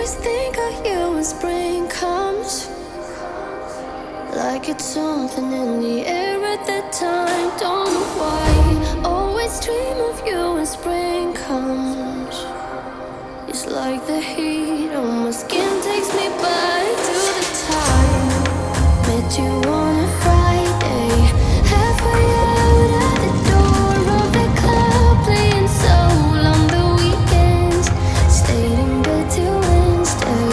always think of you when spring comes, like it's something in the air at that time. Don't know why, always dream of you when spring comes. It's like the heat on my skin takes me back to the time met you on a Friday, halfway out at the door of the club, playing soul on the weekends. Stayed in bed till Wednesday,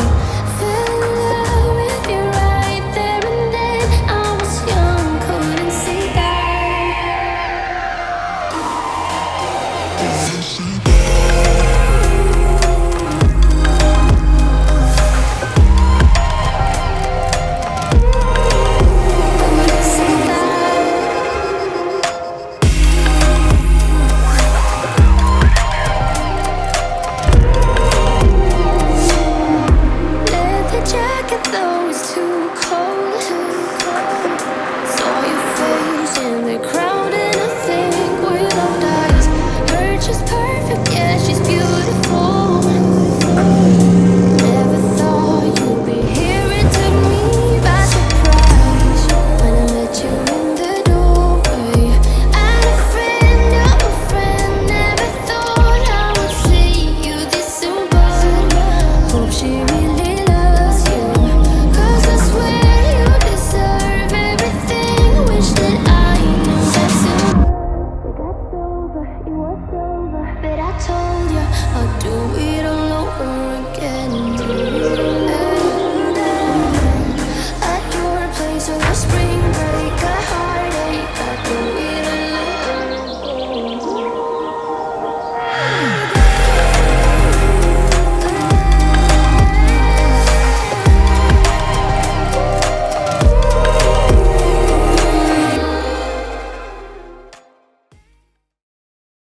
fell in love with you right there and then. I was young, couldn't see that. Couldn't see that.